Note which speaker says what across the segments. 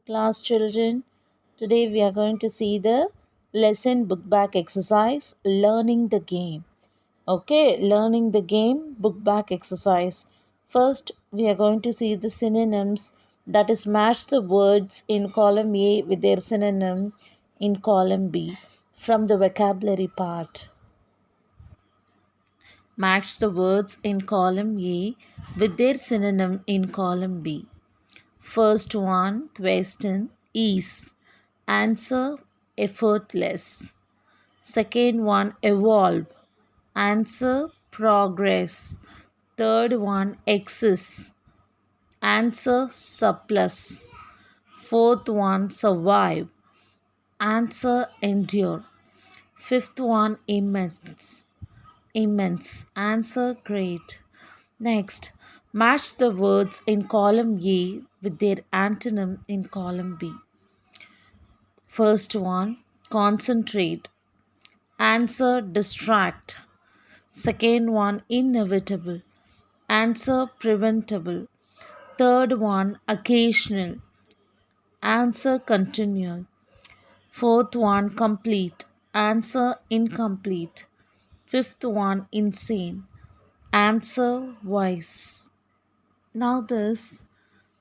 Speaker 1: Class children, today we are going to see the lesson book back exercise, learning the game. Okay, learning the game, book back exercise. First, we are going to see the synonyms, that is, match the words in column A with their synonym in column B from the vocabulary part. Match the words in column A with their synonym in column B. First one question is. Answer effortless. Second one evolve. Answer progress. Third one excess. Answer surplus. Fourth one survive. Answer endure. Fifth one immense. Immense. Answer great. Next, match the words in column A with their antonym in column B. First one, concentrate. Answer distract. Second one, inevitable. Answer preventable. Third one, occasional. Answer continual. Fourth one, complete. Answer incomplete. Fifth one, insane. Answer wise. Now, this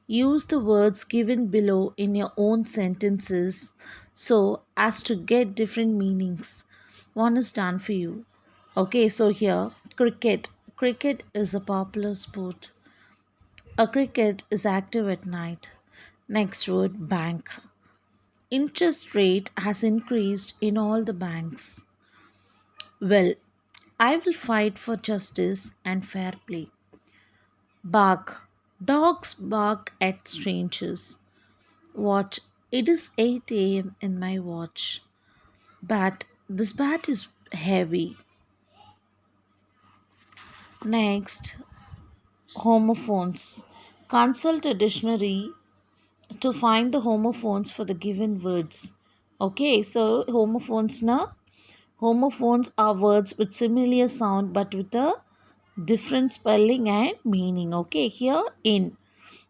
Speaker 1: use the words given below in your own sentences so as to get different meanings. One is done for you. Okay, so here, cricket. Cricket is a popular sport. A cricket is active at night. Next word, bank. Interest rate has increased in all the banks. Well, I will fight for justice and fair play. Bark. Dogs bark at strangers. Watch. It is 8 a.m. in my watch. Bat. This bat is heavy. Next, homophones. Consult a dictionary to find the homophones for the given words. Okay, so homophones na homophones are words with similar sound but with a different spelling and meaning. Okay, here in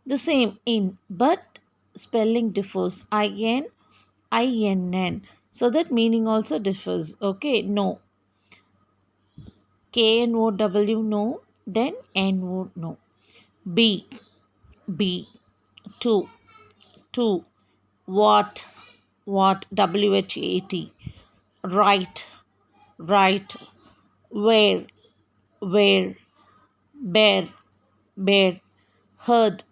Speaker 1: the same in but spelling differs. IN so that meaning also differs. Okay, no. KNOW no, then NO no. B B two two what WHAT right right where bear bear heard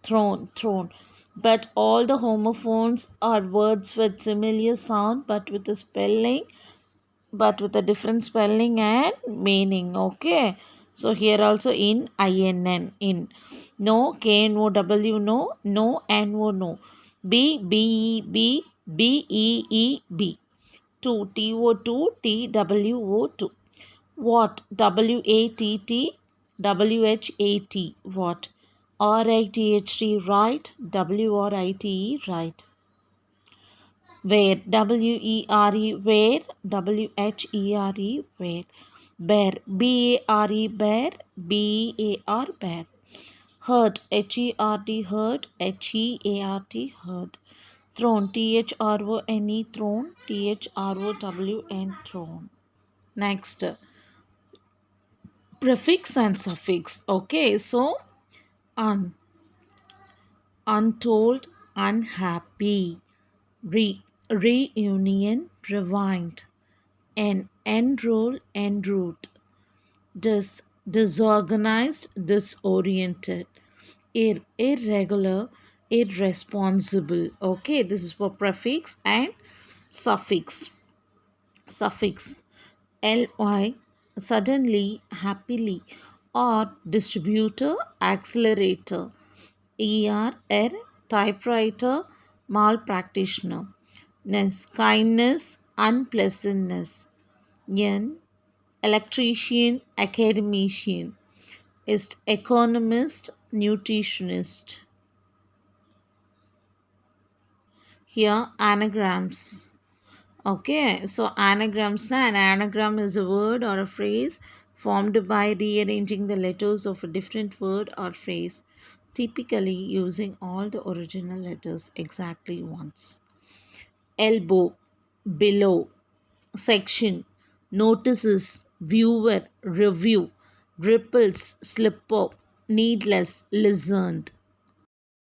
Speaker 1: thrown. But all the homophones are words with similar sound but with a different spelling and meaning. Okay, so here also in in no, KNOW no, no NO no. BEE two TO2 what WATT what RITHT right WRITE where where where bear bear hurt hurt thrown thrown thrown. Next, prefix and suffix. Okay, so un untold, unhappy, reunion, rewind, enroll, enroute, disorganized, disoriented, irregular, irresponsible. Okay, this is for prefix and suffix. Suffix ly, suddenly, happily, or distributor, accelerator, er, typewriter, malpractitioner, kindness, unpleasantness, n, electrician, academician, ist, economist, nutritionist. Here, anagrams. Okay, so anagrams, an anagram is a word or a phrase formed by rearranging the letters of a different word or phrase. typically using all the original letters exactly once. Elbow, below, section, notices, viewer, review, ripples, slipper, needless, listened.